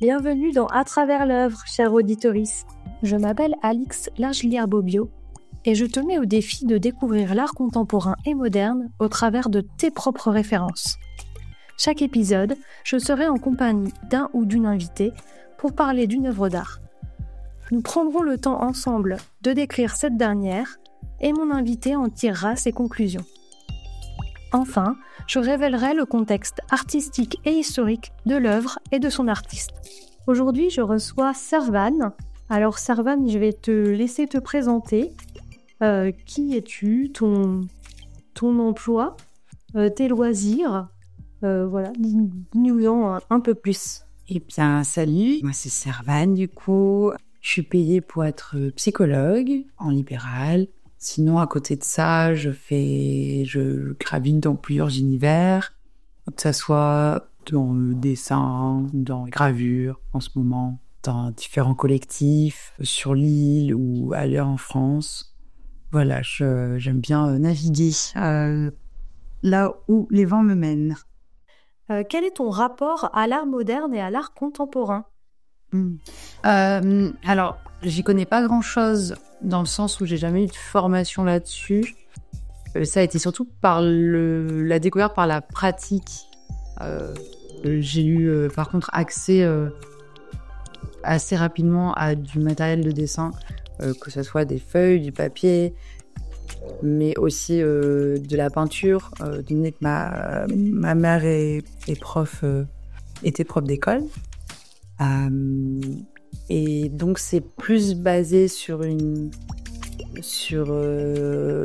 Bienvenue dans À travers l'œuvre, chère auditorice. Je m'appelle Alix Largelière-Bobbio et je te mets au défi de découvrir l'art contemporain et moderne au travers de tes propres références. Chaque épisode, je serai en compagnie d'un ou d'une invitée pour parler d'une œuvre d'art. Nous prendrons le temps ensemble de décrire cette dernière et mon invité en tirera ses conclusions. Enfin, je révélerai le contexte artistique et historique de l'œuvre et de son artiste. Aujourd'hui, je reçois Servane. Alors Servane, je vais te laisser te présenter. Qui es-tu, ton emploi, tes loisirs, voilà, dis-nous-en un peu plus. Eh bien, salut, moi c'est Servane du coup. Je suis payée pour être psychologue en libéral. Sinon, à côté de ça, je gravite dans plusieurs univers, que ça soit dans le dessin, dans la gravure en ce moment, dans différents collectifs, sur l'île ou ailleurs en France. Voilà, j'aime bien naviguer là où les vents me mènent. Quel est ton rapport à l'art moderne et à l'art contemporain ? Alors, j'y connais pas grand-chose dans le sens où j'ai jamais eu de formation là-dessus. Ça a été surtout par la découverte, par la pratique. J'ai eu par contre accès assez rapidement à du matériel de dessin, que ce soit des feuilles, du papier, mais aussi de la peinture. Donné que ma mère était prof d'école. Et donc c'est plus basé sur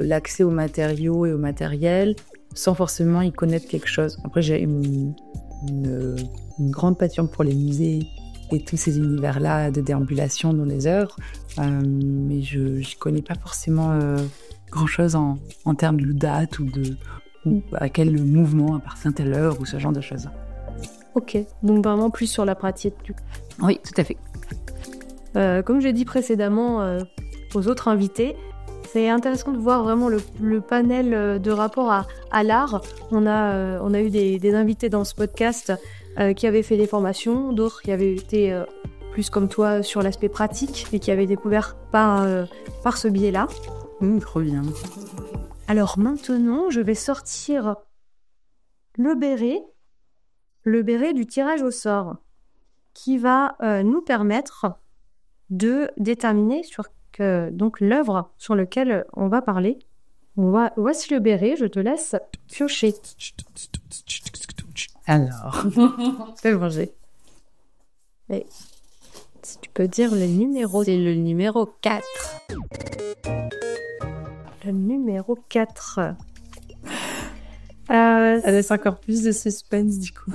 l'accès aux matériaux et au matériel sans forcément y connaître quelque chose. Après j'ai une grande passion pour les musées et tous ces univers-là de déambulation dans les œuvres, mais je n'y connais pas forcément grand-chose en termes de date ou à quel mouvement appartient telle œuvre ou ce genre de choses. Ok, donc vraiment plus sur la pratique. Oui, tout à fait. Comme j'ai dit précédemment aux autres invités, c'est intéressant de voir vraiment le panel de rapport à l'art. On a eu des invités dans ce podcast qui avaient fait des formations, d'autres qui avaient été plus comme toi sur l'aspect pratique et qui avaient découvert par ce biais-là. Trop bien. Alors maintenant, je vais sortir le béret du tirage au sort, qui va nous permettre de déterminer donc l'œuvre sur laquelle on va parler. Voici le béret, je te laisse piocher. Alors, fais manger. Et si tu peux dire le numéro. C'est le numéro 4. Le numéro 4. Ça laisse encore plus de suspense du coup.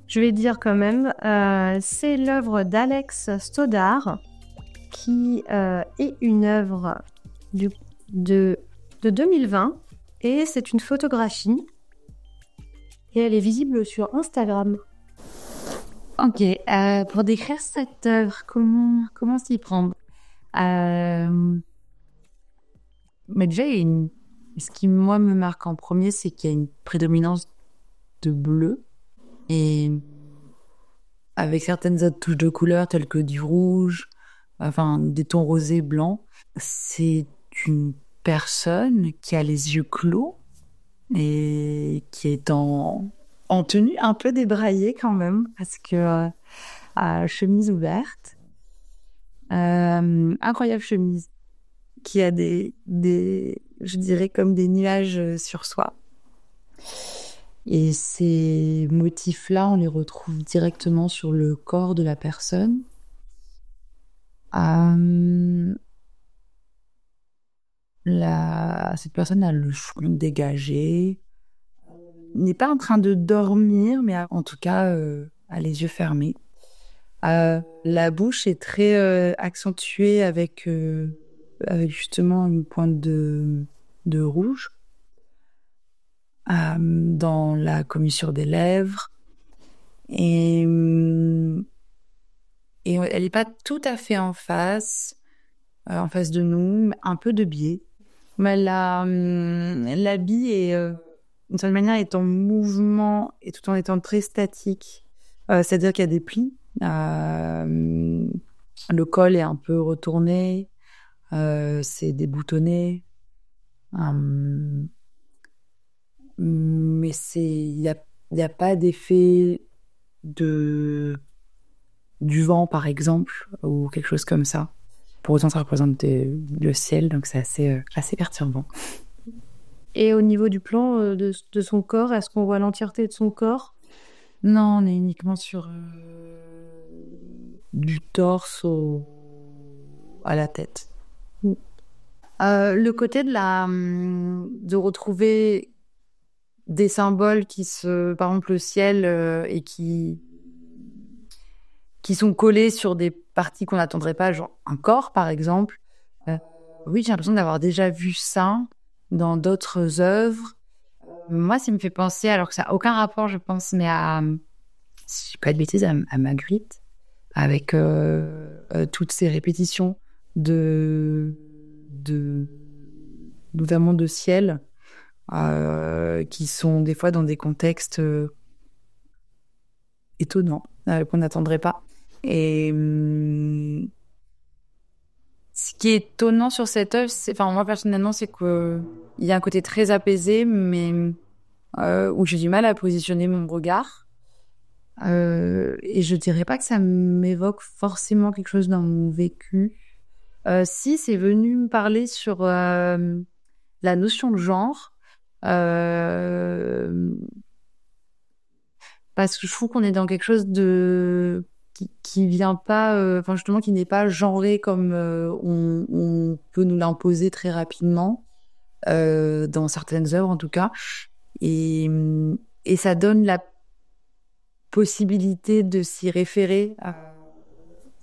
Je vais dire quand même, c'est l'œuvre d'Alex Stoddard, qui est une œuvre de 2020, et c'est une photographie, et elle est visible sur Instagram. Ok, pour décrire cette œuvre, comment s'y prendre ? Mais déjà, ce qui, moi, me marque en premier, c'est qu'il y a une prédominance de bleu, et avec certaines autres touches de couleurs, telles que du rouge, enfin, des tons rosés, blancs. C'est une personne qui a les yeux clos et qui est en tenue un peu débraillée quand même, parce que chemise ouverte. Incroyable chemise, qui a des je dirais comme des nuages sur soi. Et ces motifs-là, on les retrouve directement sur le corps de la personne. Cette personne a le front dégagé, n'est pas en train de dormir, mais en tout cas a les yeux fermés. La bouche est très accentuée avec justement une pointe de rouge dans la commissure des lèvres, et elle n'est pas tout à fait en face de nous, mais un peu de biais. Mais l'habit est d'une certaine manière est en mouvement et tout en étant très statique. C'est-à-dire qu'il y a des plis. Le col est un peu retourné. C'est déboutonné. Mais il y a pas d'effet du vent, par exemple, ou quelque chose comme ça. Pour autant, ça représente le ciel, donc c'est assez perturbant. Et au niveau du plan de son corps, est-ce qu'on voit l'entièreté de son corps? Non, on est uniquement sur du torse à la tête. Le côté de retrouver des symboles par exemple le ciel, et qui sont collés sur des parties qu'on n'attendrait pas, genre un corps par exemple. Oui, j'ai l'impression d'avoir déjà vu ça dans d'autres œuvres. Moi, ça me fait penser, alors que ça n'a aucun rapport, je pense, mais si je dis pas de bêtises, à Magritte, avec toutes ces répétitions notamment de ciel, qui sont des fois dans des contextes étonnants, qu'on n'attendrait pas. Et ce qui est étonnant sur cette œuvre, moi personnellement, c'est qu'il y a un côté très apaisé, mais où j'ai du mal à positionner mon regard. Et je dirais pas que ça m'évoque forcément quelque chose dans mon vécu. Si, c'est venu me parler sur la notion de genre. Parce que je trouve qu'on est dans quelque chose qui vient pas, justement, qui n'est pas genré comme on peut nous l'imposer très rapidement, dans certaines œuvres en tout cas. Et ça donne la possibilité de s'y référer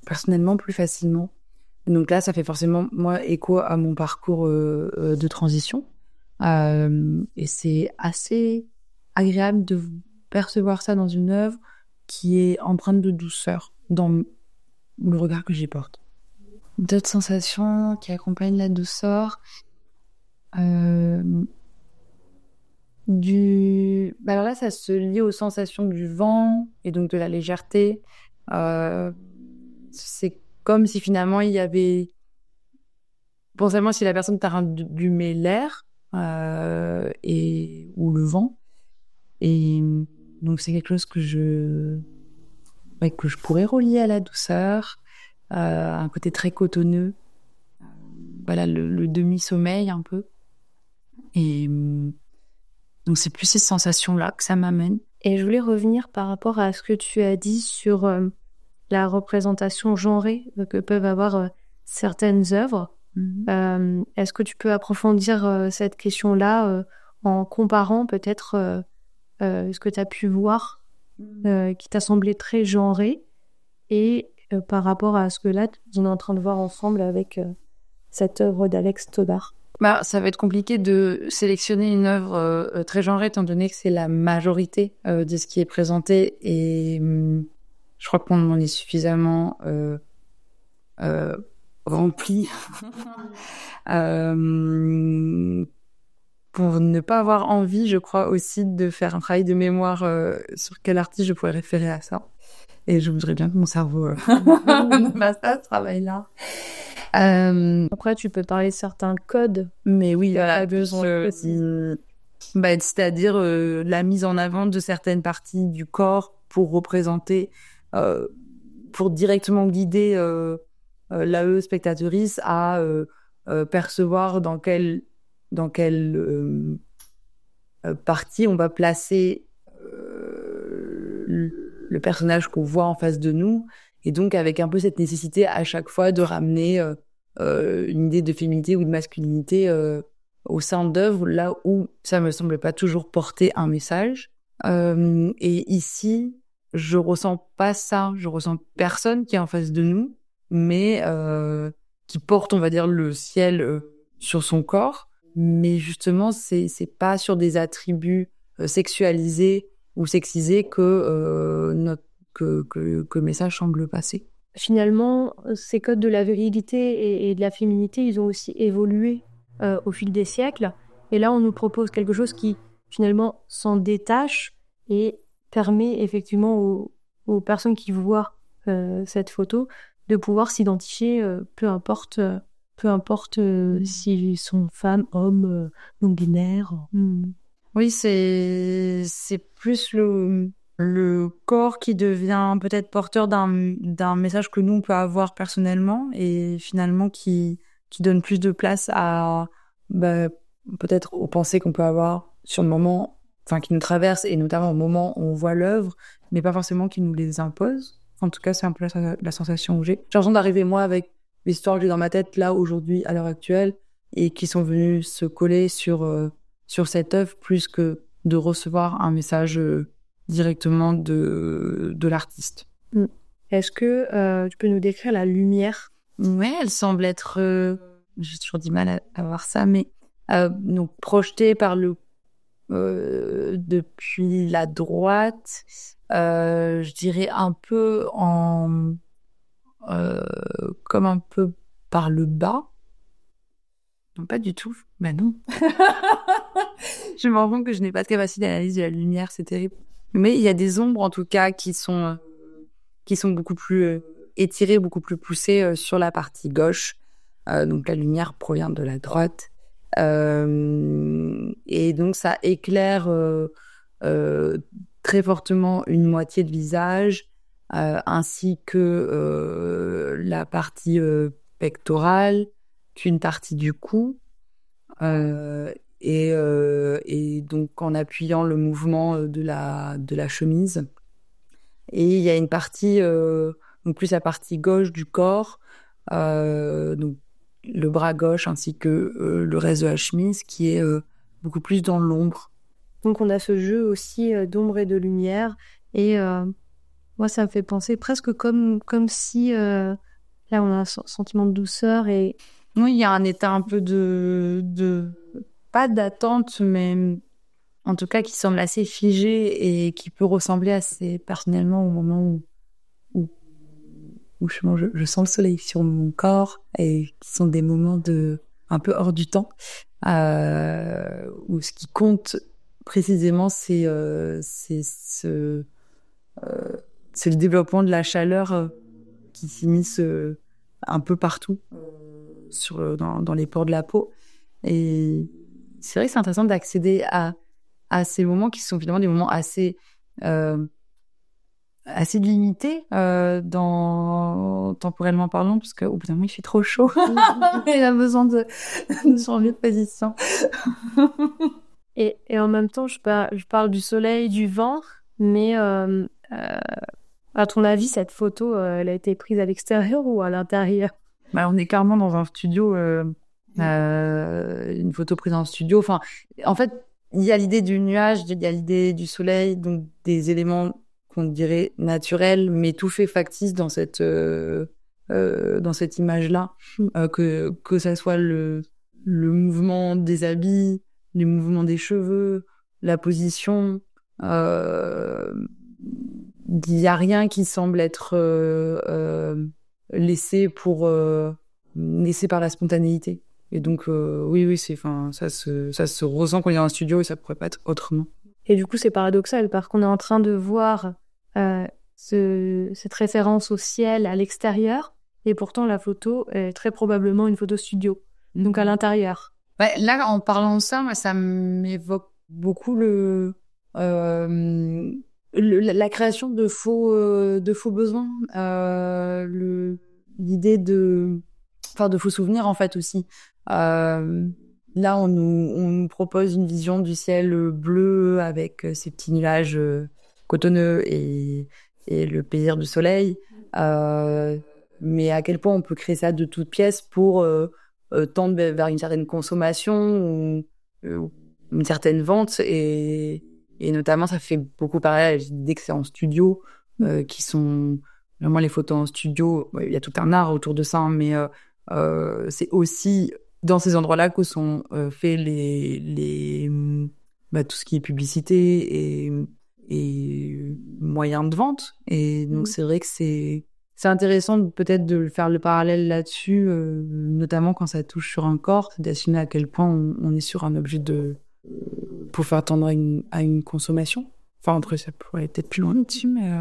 personnellement plus facilement. Donc là, ça fait forcément, moi, écho à mon parcours de transition. Et c'est assez agréable de percevoir ça dans une œuvre qui est empreinte de douceur dans le regard que j'y porte. D'autres sensations qui accompagnent la douceur. Alors là, ça se lie aux sensations du vent et donc de la légèreté. C'est comme si finalement il y avait... Potentiellement, si la personne t'a rallumé l'air ou le vent. Et donc, c'est quelque chose que je pourrais relier à la douceur, un côté très cotonneux. Voilà, le demi-sommeil un peu. Et donc, c'est plus ces sensations-là que ça m'amène. Et je voulais revenir par rapport à ce que tu as dit sur la représentation genrée que peuvent avoir certaines œuvres. Est-ce que tu peux approfondir cette question-là en comparant peut-être ce que tu as pu voir qui t'a semblé très genré et par rapport à ce que là, on est en train de voir ensemble avec cette œuvre d'Alex Tobar? Ça va être compliqué de sélectionner une œuvre très genrée, étant donné que c'est la majorité de ce qui est présenté. Et je crois qu'on en est suffisamment rempli pour ne pas avoir envie, je crois aussi, de faire un travail de mémoire sur quel artiste je pourrais référer à ça. Et je voudrais bien que mon cerveau fasse ce travail-là. Après, tu peux parler de certains codes. Mais oui, il y a besoin c'est-à-dire la mise en avant de certaines parties du corps pour représenter, pour directement guider l'AE spectatrice à percevoir dans quelle partie on va placer le personnage qu'on voit en face de nous, et donc avec un peu cette nécessité à chaque fois de ramener une idée de féminité ou de masculinité au sein d'œuvres, là où ça me semble pas toujours porter un message. Et ici, je ressens pas ça, je ressens personne qui est en face de nous, mais qui porte, on va dire, le ciel sur son corps. Mais justement, c'est pas sur des attributs sexualisés ou sexisés que le message semble passer. Finalement, ces codes de la virilité et de la féminité, ils ont aussi évolué au fil des siècles. Et là, on nous propose quelque chose qui, finalement, s'en détache et permet effectivement aux personnes qui voient cette photo de pouvoir s'identifier, peu importe s'ils sont femmes, hommes, non-binaires. Oui, c'est plus le corps qui devient peut-être porteur d'un message que nous, on peut avoir personnellement et finalement qui donne plus de place à peut-être aux pensées qu'on peut avoir sur le moment, enfin qui nous traversent et notamment au moment où on voit l'œuvre, mais pas forcément qui nous les impose. En tout cas, c'est un peu la sensation que j'ai. J'ai l'impression d'arriver, moi, avec l'histoire que j'ai dans ma tête, là, aujourd'hui, à l'heure actuelle, et qui sont venus se coller sur cette œuvre, plus que de recevoir un message directement de l'artiste. Est-ce que tu peux nous décrire la lumière ? Ouais, elle semble être... j'ai toujours du mal à voir ça, mais donc projetée par depuis la droite, je dirais un peu comme un peu par le bas. Non, pas du tout. Ben non. Je me rends compte que je n'ai pas de capacité d'analyse de la lumière, c'est terrible. Mais il y a des ombres, en tout cas, qui sont beaucoup plus étirées, beaucoup plus poussées sur la partie gauche. Donc la lumière provient de la droite. Et donc ça éclaire très fortement une moitié de visage, ainsi que la partie pectorale, qu'une partie du cou. Et donc en appuyant le mouvement de la chemise. Et il y a une partie, donc plus la partie gauche du corps, donc le bras gauche ainsi que le reste de la chemise qui est beaucoup plus dans l'ombre. Donc on a ce jeu aussi d'ombre et de lumière. Et moi, ça me fait penser presque comme si là, on a un sentiment de douceur. Et oui, il y a un état un peu de pas d'attente, mais en tout cas qui semble assez figé et qui peut ressembler assez personnellement au moment où je sens le soleil sur mon corps et qui sont des moments un peu hors du temps, où ce qui compte précisément c'est le développement de la chaleur qui s'immisce un peu partout dans les pores de la peau. Et c'est vrai que c'est intéressant d'accéder à ces moments qui sont finalement des moments assez limités temporellement parlant, parce qu'au bout d'un moment il fait trop chaud. Il a besoin de changer de position. Et en même temps, je parle du soleil, du vent, mais à ton avis, cette photo, elle a été prise à l'extérieur ou à l'intérieur ? On est clairement dans un studio, une photo prise en studio. Enfin, en fait, il y a l'idée du nuage, il y a l'idée du soleil, donc des éléments qu'on dirait naturels, mais tout fait factice dans cette image-là, que ça soit le mouvement des habits, les mouvements des cheveux, la position. Il n'y a rien qui semble être laissé par la spontanéité. Et donc, oui, ça se ressent quand il y a un studio et ça pourrait pas être autrement. Et du coup, c'est paradoxal parce qu'on est en train de voir cette référence au ciel à l'extérieur et pourtant la photo est très probablement une photo studio, donc à l'intérieur. Ouais, là, en parlant de ça, moi, ça m'évoque beaucoup la création de faux besoins, l'idée de faux souvenirs en fait aussi. Là, on nous propose une vision du ciel bleu avec ces petits nuages cotonneux et le plaisir du soleil. Mais à quel point on peut créer ça de toutes pièces pour tendre vers une certaine consommation ou une certaine vente et notamment ça fait beaucoup parallèle à l'idée que c'est en studio qui sont vraiment les photos en studio. Il y a tout un art autour de ça, mais c'est aussi dans ces endroits-là que sont faits tout ce qui est publicité et moyens de vente. Et donc c'est vrai que c'est intéressant peut-être de faire le parallèle là-dessus, notamment quand ça touche sur un corps, c'est d'assumer à quel point on est sur un objet pour faire tendre à une consommation. Enfin, après, ça pourrait être peut-être plus loin dessus, mais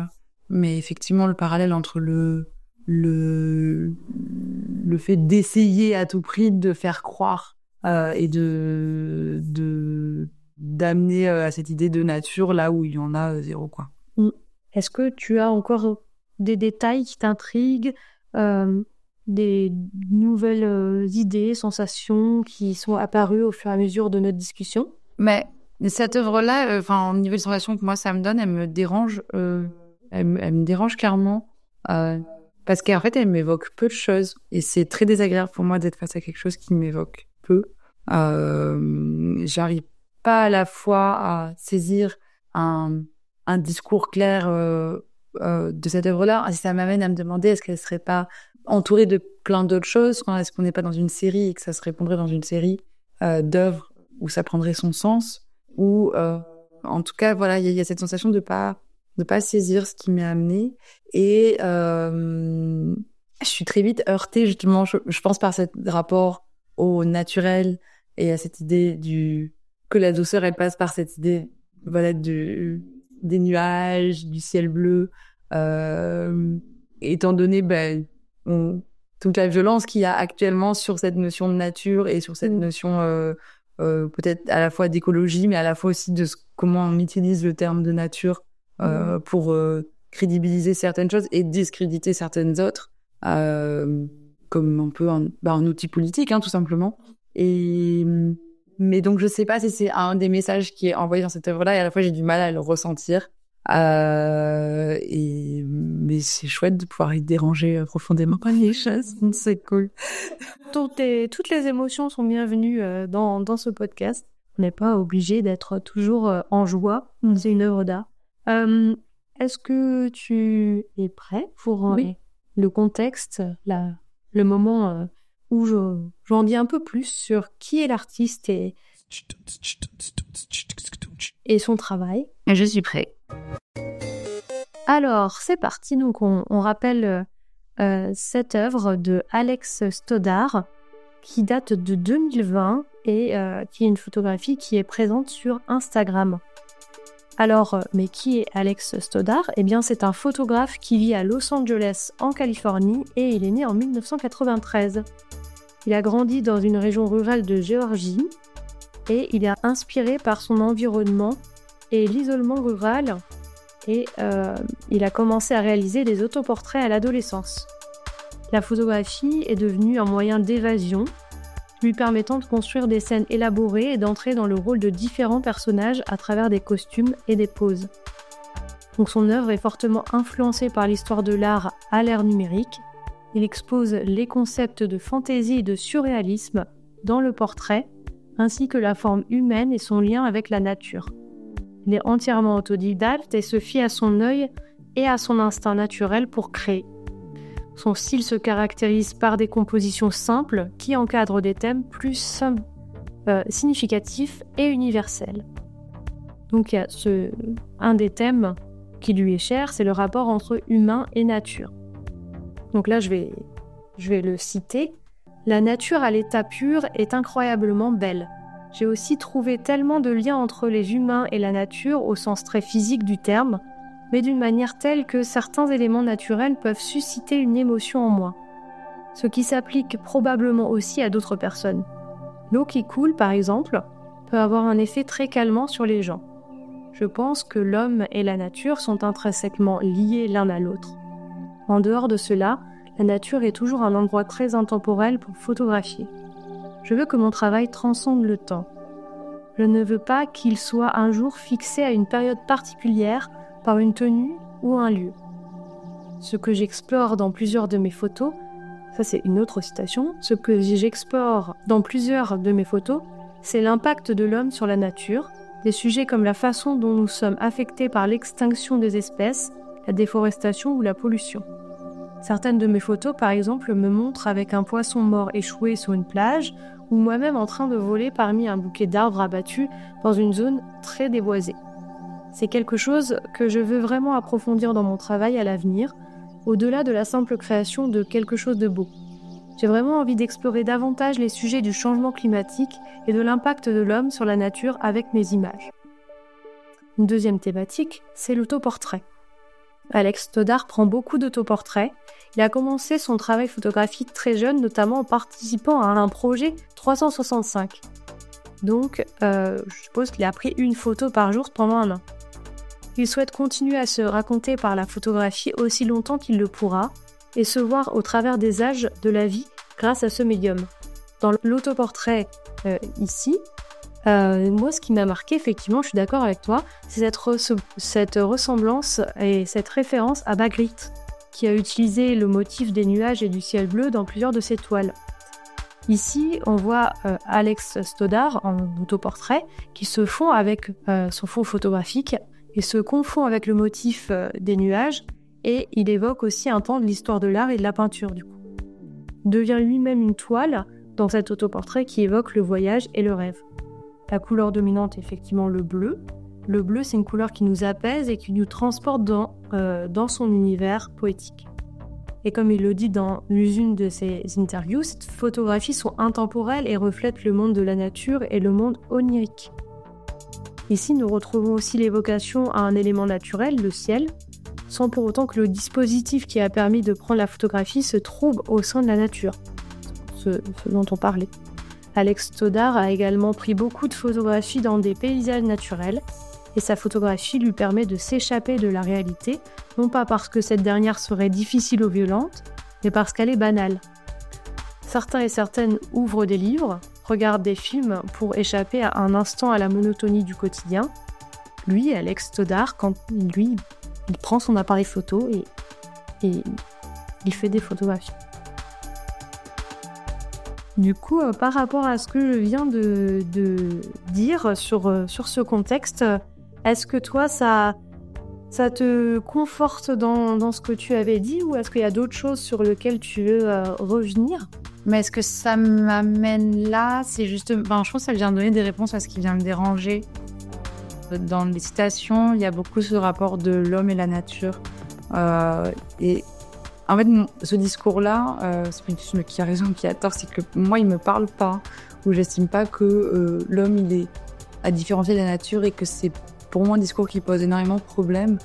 Mais effectivement, le parallèle entre le fait d'essayer à tout prix de faire croire et d'amener à cette idée de nature là où il y en a zéro, quoi. Est-ce que tu as encore des détails qui t'intriguent, des nouvelles idées, sensations qui sont apparues au fur et à mesure de notre discussion? Mais cette œuvre-là, au niveau des sensations que moi ça me donne, elle me dérange, elle me dérange clairement, parce qu'en fait elle m'évoque peu de choses et c'est très désagréable pour moi d'être face à quelque chose qui m'évoque peu. J'arrive pas à la fois à saisir un discours clair de cette œuvre-là. Ça m'amène à me demander est-ce qu'elle serait pas entourée de plein d'autres choses, est-ce qu'on n'est pas dans une série et que ça se répondrait dans une série d'œuvres où ça prendrait son sens, ou en tout cas voilà, il y a cette sensation de pas saisir ce qui m'est amené, et je suis très vite heurtée justement, je pense, par ce rapport au naturel et à cette idée que la douceur elle passe par cette idée voilà des nuages, du ciel bleu, étant donné toute la violence qu'il y a actuellement sur cette notion de nature et sur cette notion peut-être à la fois d'écologie, mais à la fois aussi de comment on utilise le terme de nature pour crédibiliser certaines choses et discréditer certaines autres, comme un peu un outil politique, tout simplement. Mais donc, je sais pas si c'est un des messages qui est envoyé dans cette œuvre-là, et à la fois, j'ai du mal à le ressentir. Mais c'est chouette de pouvoir y déranger profondément les choses, c'est cool. Toutes les émotions sont bienvenues dans ce podcast. On n'est pas obligé d'être toujours en joie. C'est une œuvre d'art. Est-ce que tu es prêt pour le contexte, le moment où j'en dis un peu plus sur qui est l'artiste et son travail? Je suis prêt. Alors, c'est parti. Donc, on rappelle cette œuvre de Alex Stoddard qui date de 2020 et qui est une photographie qui est présente sur Instagram. Alors, mais qui est Alex Stoddard? Eh bien, c'est un photographe qui vit à Los Angeles, en Californie, et il est né en 1993. Il a grandi dans une région rurale de Géorgie et il est inspiré par son environnement et l'isolement rural, et il a commencé à réaliser des autoportraits à l'adolescence. La photographie est devenue un moyen d'évasion, lui permettant de construire des scènes élaborées et d'entrer dans le rôle de différents personnages à travers des costumes et des poses. Donc son œuvre est fortement influencée par l'histoire de l'art à l'ère numérique. Il expose les concepts de fantaisie et de surréalisme dans le portrait, ainsi que la forme humaine et son lien avec la nature. Il est entièrement autodidacte et se fie à son œil et à son instinct naturel pour créer. Son style se caractérise par des compositions simples qui encadrent des thèmes plus significatifs et universels. Donc il y a un des thèmes qui lui est cher, c'est le rapport entre humain et nature. Donc là, je vais le citer. « La nature à l'état pur est incroyablement belle. J'ai aussi trouvé tellement de liens entre les humains et la nature au sens très physique du terme, mais d'une manière telle que certains éléments naturels peuvent susciter une émotion en moi. Ce qui s'applique probablement aussi à d'autres personnes. L'eau qui coule, par exemple, peut avoir un effet très calmant sur les gens. Je pense que l'homme et la nature sont intrinsèquement liés l'un à l'autre. En dehors de cela, la nature est toujours un endroit très intemporel pour photographier. Je veux que mon travail transcende le temps. Je ne veux pas qu'il soit un jour fixé à une période particulière par une tenue ou un lieu. Ce que j'explore dans plusieurs de mes photos, ça c'est une autre citation, ce que j'explore dans plusieurs de mes photos, c'est l'impact de l'homme sur la nature, des sujets comme la façon dont nous sommes affectés par l'extinction des espèces, la déforestation ou la pollution. Certaines de mes photos, par exemple, me montrent avec un poisson mort échoué sur une plage ou moi-même en train de voler parmi un bouquet d'arbres abattus dans une zone très déboisée. C'est quelque chose que je veux vraiment approfondir dans mon travail à l'avenir, au-delà de la simple création de quelque chose de beau. J'ai vraiment envie d'explorer davantage les sujets du changement climatique et de l'impact de l'homme sur la nature avec mes images. Une deuxième thématique, c'est l'autoportrait. Alex Stoddard prend beaucoup d'autoportraits. Il a commencé son travail photographique très jeune, notamment en participant à un projet 365. Donc, je suppose qu'il a pris une photo par jour pendant un an. Il souhaite continuer à se raconter par la photographie aussi longtemps qu'il le pourra et se voir au travers des âges de la vie grâce à ce médium. Dans l'autoportrait ici, moi, ce qui m'a marqué, effectivement, je suis d'accord avec toi, c'est cette ressemblance et cette référence à Magritte, qui a utilisé le motif des nuages et du ciel bleu dans plusieurs de ses toiles. Ici, on voit Alex Stoddard en autoportrait qui se fond avec son fond photographique et se confond avec le motif des nuages, et il évoque aussi un temps de l'histoire de l'art et de la peinture, du coup. Il devient lui-même une toile dans cet autoportrait qui évoque le voyage et le rêve. La couleur dominante est effectivement le bleu. Le bleu, c'est une couleur qui nous apaise et qui nous transporte dans son univers poétique. Et comme il le dit dans l'une de ses interviews, ces photographies sont intemporelles et reflètent le monde de la nature et le monde onirique. Ici, nous retrouvons aussi l'évocation à un élément naturel, le ciel, sans pour autant que le dispositif qui a permis de prendre la photographie se trouve au sein de la nature, ce dont on parlait. Alex Stoddard a également pris beaucoup de photographies dans des paysages naturels, et sa photographie lui permet de s'échapper de la réalité, non pas parce que cette dernière serait difficile ou violente, mais parce qu'elle est banale. Certains et certaines ouvrent des livres, regardent des films pour échapper à un instant à la monotonie du quotidien. Lui, Alex Stoddard, quand il prend son appareil photo et il fait des photographies. Du coup, par rapport à ce que je viens de dire sur ce contexte, est-ce que toi, ça te conforte dans ce que tu avais dit, ou est-ce qu'il y a d'autres choses sur lesquelles tu veux revenir ? Mais est-ce que ça m'amène là ? C'est juste, je pense que ça vient donner des réponses à ce qui vient me déranger. Dans les citations, il y a beaucoup ce rapport de l'homme et la nature. Et en fait, ce discours-là, c'est pas une question de qui a raison, qui a tort, c'est que moi, il me parle pas, ou j'estime pas que l'homme, il est à différencier de la nature, et que c'est pour moi un discours qui pose énormément de problèmes,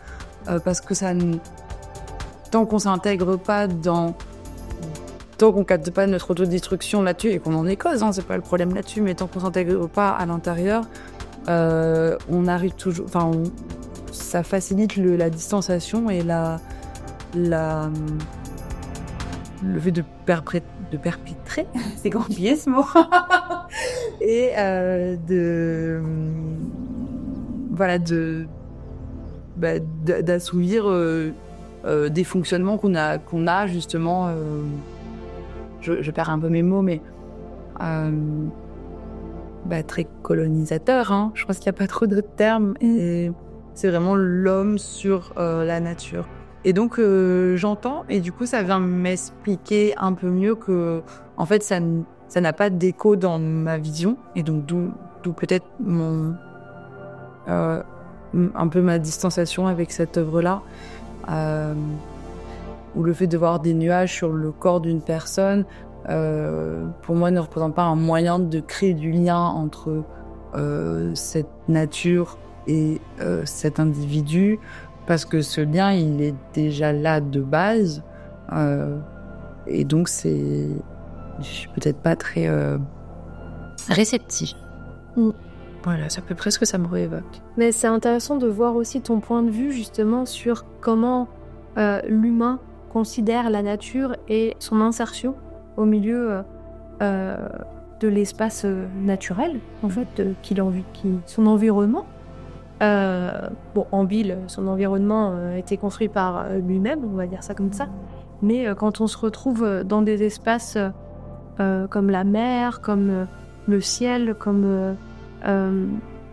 parce que tant qu'on s'intègre pas tant qu'on capte pas notre autodestruction là-dessus, et qu'on en est cause, c'est pas le problème là-dessus, mais tant qu'on s'intègre pas à l'intérieur, on arrive toujours, ça facilite la distanciation et le fait de perpétrer, c'est compliqué ce mot, et d'assouvir des fonctionnements qu'on a justement, je perds un peu mes mots, mais très colonisateur, je pense qu'il n'y a pas trop d'autres termes, et c'est vraiment l'homme sur la nature. Et donc j'entends, et du coup ça vient m'expliquer un peu mieux que en fait ça n'a pas d'écho dans ma vision, et donc d'où peut-être un peu ma distanciation avec cette œuvre-là, où le fait de voir des nuages sur le corps d'une personne, pour moi ne représente pas un moyen de créer du lien entre cette nature et cet individu, parce que ce lien, il est déjà là de base, et donc je suis peut-être pas très réceptive. Voilà, c'est à peu près ce que ça me réévoque. Mais c'est intéressant de voir aussi ton point de vue justement sur comment l'humain considère la nature et son insertion au milieu de l'espace naturel, en fait, son environnement. En ville, son environnement a été construit par lui-même, on va dire ça comme ça. Mais quand on se retrouve dans des espaces comme la mer, comme le ciel, comme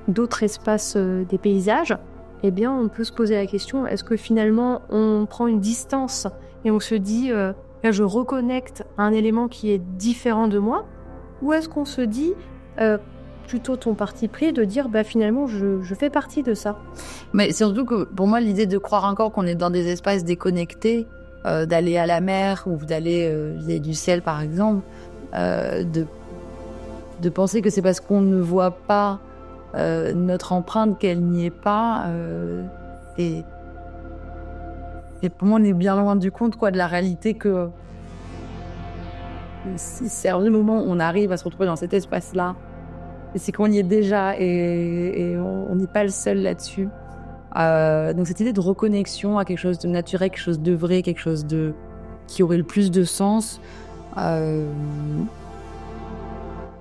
d'autres espaces des paysages, eh bien, on peut se poser la question, est-ce que finalement on prend une distance et on se dit je reconnecte un élément qui est différent de moi, ou est-ce qu'on se dit plutôt ton parti pris de dire finalement je fais partie de ça. Mais surtout que pour moi l'idée de croire encore qu'on est dans des espaces déconnectés, d'aller à la mer ou d'aller viser du ciel par exemple, de penser que c'est parce qu'on ne voit pas notre empreinte qu'elle n'y est pas, et Et pour moi, on est bien loin du compte, quoi, de la réalité que c'est un moment où on arrive à se retrouver dans cet espace-là. Et c'est qu'on y est déjà et on n'est pas le seul là-dessus. Donc cette idée de reconnexion à quelque chose de naturel, quelque chose de vrai, quelque chose qui aurait le plus de sens.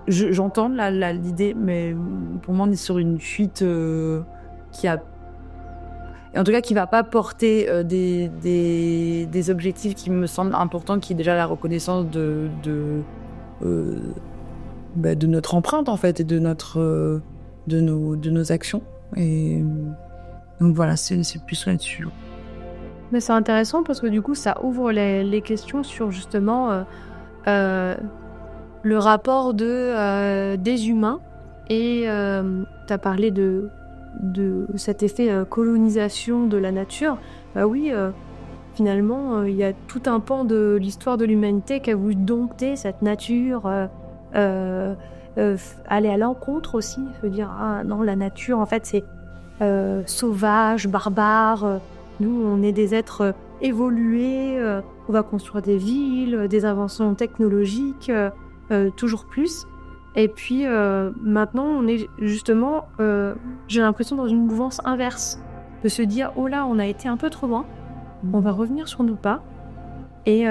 J'entends l'idée, mais pour moi, on est sur une fuite en tout cas, qui va pas porter des objectifs qui me semblent importants, qui est déjà la reconnaissance de notre empreinte, en fait, et de nos actions. Et donc voilà, c'est plus là-dessus. Mais c'est intéressant parce que du coup, ça ouvre les questions sur justement le rapport des humains. Et tu as parlé de cet effet colonisation de la nature. Bah oui, finalement, il y a tout un pan de l'histoire de l'humanité qui a voulu dompter cette nature, aller à l'encontre aussi, se dire « Ah non, la nature, en fait, c'est sauvage, barbare. Nous, on est des êtres évolués, on va construire des villes, des inventions technologiques, toujours plus. » Et puis maintenant, on est justement, j'ai l'impression, dans une mouvance inverse, de se dire « Oh là, on a été un peu trop loin, on va revenir sur nos pas. » Et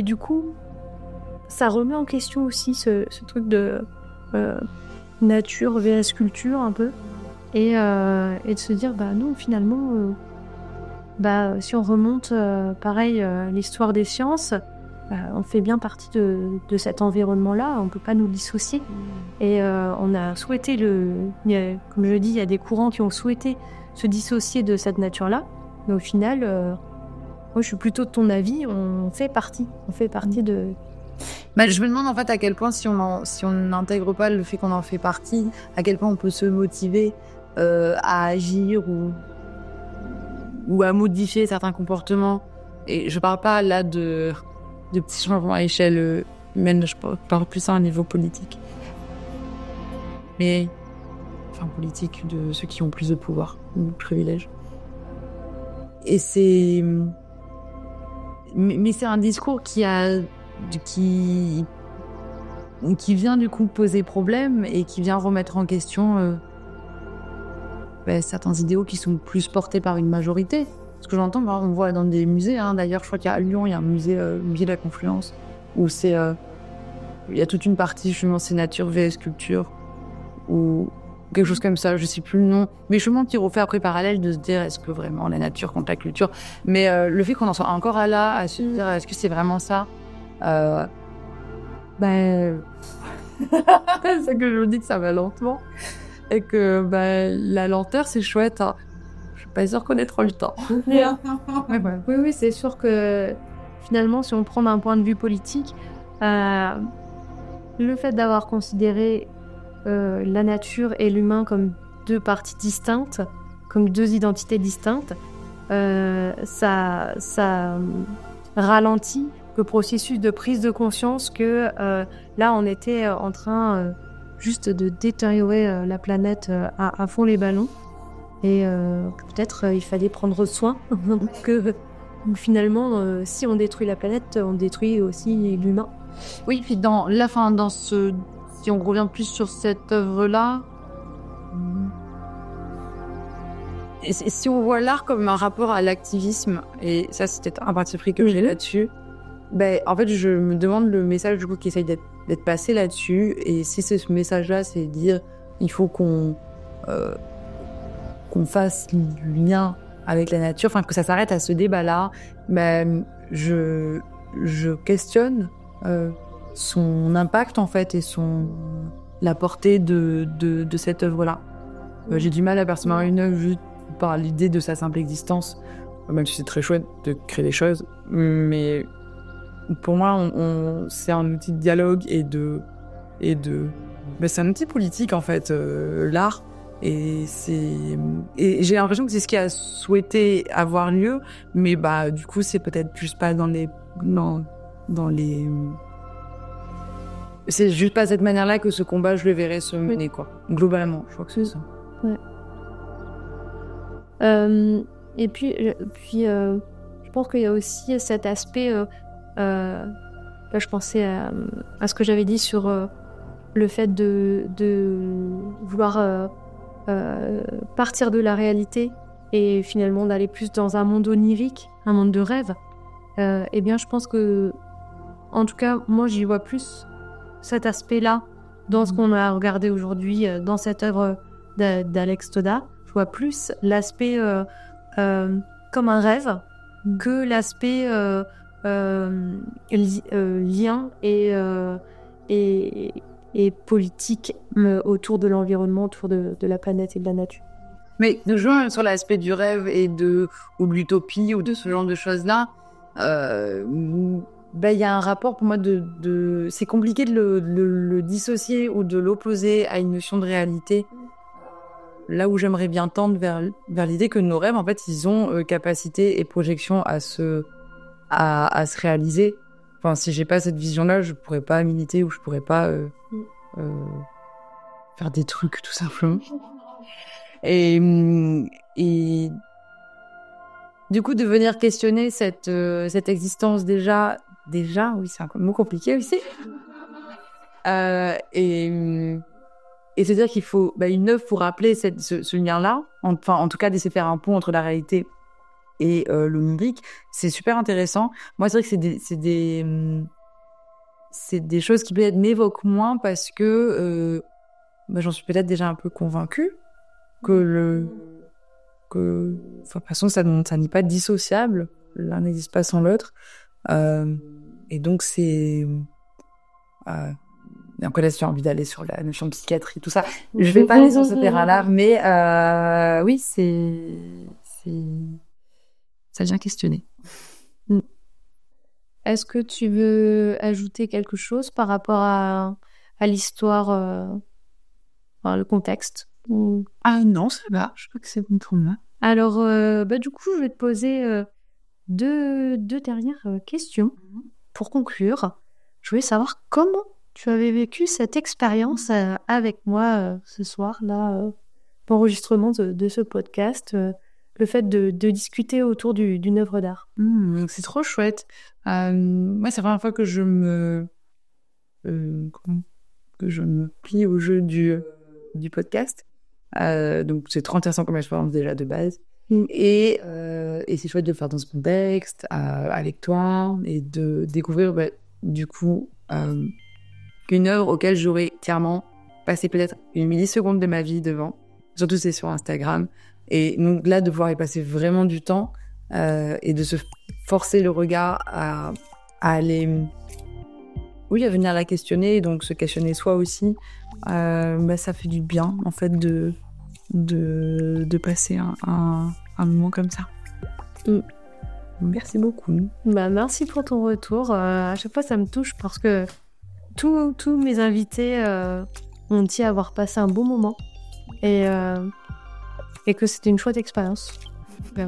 du coup, ça remet en question aussi ce truc de nature vs culture un peu. Et de se dire, bah non, finalement, si on remonte, pareil, l'histoire des sciences, on fait bien partie de cet environnement-là, on ne peut pas nous dissocier. Et on a souhaité, comme je dis, il y a des courants qui ont souhaité se dissocier de cette nature-là, mais au final, moi je suis plutôt de ton avis, on fait partie de... Je me demande en fait à quel point, si on n'intègre pas le fait qu'on en fait partie, à quel point on peut se motiver à agir ou à modifier certains comportements. Et je parle pas là de petits changements à échelle humaine, je parle plus à un niveau politique. Mais, enfin politique de ceux qui ont plus de pouvoir ou de privilèges. Et mais c'est un discours qui vient du coup poser problème et qui vient remettre en question certains idéaux qui sont plus portés par une majorité. Ce que j'entends, on voit dans des musées, d'ailleurs je crois qu'à Lyon il y a un musée de la Confluence où il y a toute une partie justement c'est nature vs culture ou quelque chose comme ça, je sais plus le nom, mais je qui refait après parallèle de se dire est-ce que vraiment la nature contre la culture, mais le fait qu'on en soit encore à se dire est-ce que c'est vraiment ça, c'est que je me dis que ça va lentement et que la lenteur c'est chouette, je suis pas sûre qu'on ait trop le temps. Oui, c'est sûr que finalement si on prend d'un point de vue politique, le fait d'avoir considéré la nature et l'humain comme deux parties distinctes, comme deux identités distinctes, ça ralentit le processus de prise de conscience que là on était en train juste de détériorer la planète à fond les ballons et peut-être il fallait prendre soin que finalement si on détruit la planète on détruit aussi l'humain. Oui, puis si on revient plus sur cette œuvre-là, et si on voit l'art comme un rapport à l'activisme, et ça c'était un parti pris que j'ai là-dessus, en fait je me demande le message du coup qui essaye d'être passé là-dessus, et si ce message-là c'est dire il faut qu'on fasse lien avec la nature, enfin que ça s'arrête à ce débat-là, je questionne son impact en fait et la portée de cette œuvre-là. J'ai du mal à percevoir une œuvre juste par l'idée de sa simple existence, même si c'est très chouette de créer des choses, mais pour moi c'est un outil de dialogue et c'est un outil politique en fait, l'art, et j'ai l'impression que c'est ce qui a souhaité avoir lieu, mais du coup c'est peut-être juste pas dans les c'est juste pas cette manière-là que ce combat, je le verrais se mener, quoi. Globalement, je crois que c'est ça. Ouais. Et puis, je pense qu'il y a aussi cet aspect. Là, je pensais à ce que j'avais dit sur le fait de vouloir partir de la réalité et finalement d'aller plus dans un monde onirique, un monde de rêve. Eh bien, je pense que, en tout cas, moi, j'y vois plus cet aspect-là dans ce qu'on a regardé aujourd'hui, dans cette œuvre d'Alex Toda. Je vois plus l'aspect comme un rêve que l'aspect lien et politique autour de l'environnement, autour de la planète et de la nature. Mais de jouer sur l'aspect du rêve ou de l'utopie ou de ce genre de choses-là, y a un rapport pour moi c'est compliqué de le dissocier ou de l'opposer à une notion de réalité. Là où j'aimerais bien tendre vers l'idée que nos rêves, en fait, ils ont capacité et projection à se réaliser. Enfin, si j'ai pas cette vision-là, je pourrais pas militer ou je pourrais pas faire des trucs, tout simplement. Et du coup, de venir questionner cette existence déjà, oui, c'est un mot compliqué aussi. Et se dire qu'il faut une œuvre pour rappeler ce lien-là, enfin, en tout cas, d'essayer de faire un pont entre la réalité et l'onirique, c'est super intéressant. Moi, c'est vrai que c'est des choses qui peut-être m'évoquent moins parce que j'en suis peut-être déjà un peu convaincue de toute façon, ça n'est pas dissociable, l'un n'existe pas sans l'autre, et donc c'est encore là, si j'ai envie d'aller sur la notion de psychiatrie, tout ça, je vais pas aller sur ce terrain-là, mais oui, ça vient questionner. Est-ce que tu veux ajouter quelque chose par rapport à l'histoire, le contexte Ah non, ça va, je crois que c'est bon pour moi. Alors, du coup, je vais te poser deux dernières questions pour conclure. Je voulais savoir comment tu avais vécu cette expérience avec moi ce soir, là, l'enregistrement de ce podcast, le fait de discuter autour d'une œuvre d'art. C'est trop chouette. Moi, c'est la première fois que je me plie au jeu du podcast. Donc, c'est trop intéressant comme expérience déjà de base. Et c'est chouette de le faire dans ce contexte, avec toi, et de découvrir, du coup, une œuvre auquel j'aurais clairement passé peut-être une milliseconde de ma vie devant. Surtout, c'est sur Instagram. Et donc là, de pouvoir y passer vraiment du temps et de se forcer le regard à aller... Oui, à venir la questionner, et donc se questionner soi aussi. Ça fait du bien, en fait, de passer un moment comme ça. Merci beaucoup. Merci pour ton retour. À chaque fois, ça me touche parce que tous mes invités ont dit avoir passé un bon moment et que c'était une chouette expérience.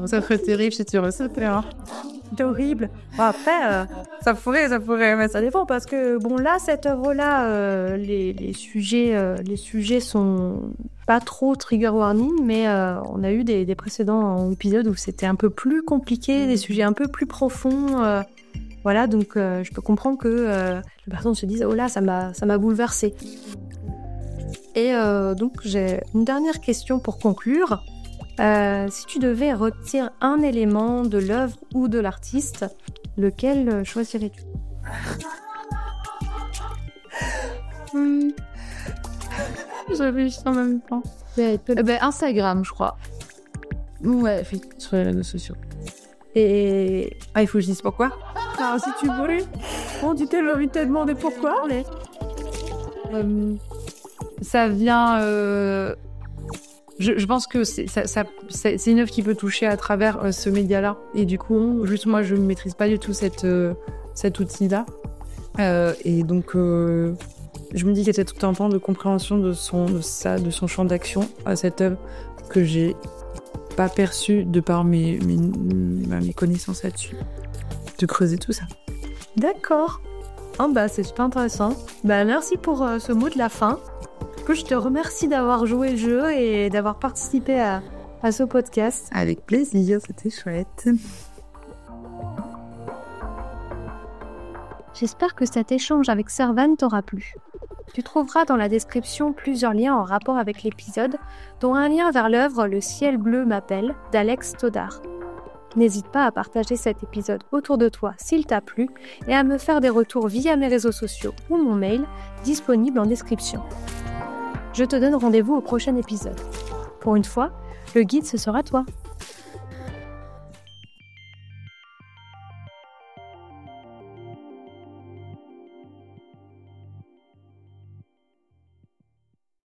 Ça ferait terrible si tu restais, hein. C'est horrible. Bon, après, ça pourrait, mais ça dépend parce que là, cette œuvre-là, les sujets sont pas trop trigger warning, mais on a eu des précédents épisodes où c'était un peu plus compliqué, des sujets un peu plus profonds. Voilà, donc je peux comprendre que les personnes se disent « Oh là, ça m'a bouleversée ». Et donc, j'ai une dernière question pour conclure. Si tu devais retirer un élément de l'œuvre ou de l'artiste, lequel choisirais-tu ? J'avais juste en même temps. Instagram, je crois. Ouais, sur les réseaux sociaux. Et... il faut que je dise pourquoi ? Alors, si tu veux, tu t'es envie de te demander pourquoi. Ça vient... Je pense que c'est une œuvre qui peut toucher à travers ce média-là. Et du coup, juste moi, je ne maîtrise pas du tout cet outil-là. Et donc, je me dis qu'il y a tout un pan de compréhension de son champ d'action à cette œuvre que j'ai pas perçu de par mes connaissances là-dessus. De creuser tout ça. D'accord. C'est super intéressant. Merci pour ce mot de la fin. Je te remercie d'avoir joué le jeu et d'avoir participé à à ce podcast. Avec plaisir, c'était chouette. J'espère que cet échange avec Servane t'aura plu. Tu trouveras dans la description plusieurs liens en rapport avec l'épisode, dont un lien vers l'œuvre Le ciel bleu m'appelle d'Alex Todar. N'hésite pas à partager cet épisode autour de toi s'il t'a plu et à me faire des retours via mes réseaux sociaux ou mon mail disponible en description. Je te donne rendez-vous au prochain épisode. Pour une fois, le guide ce sera toi.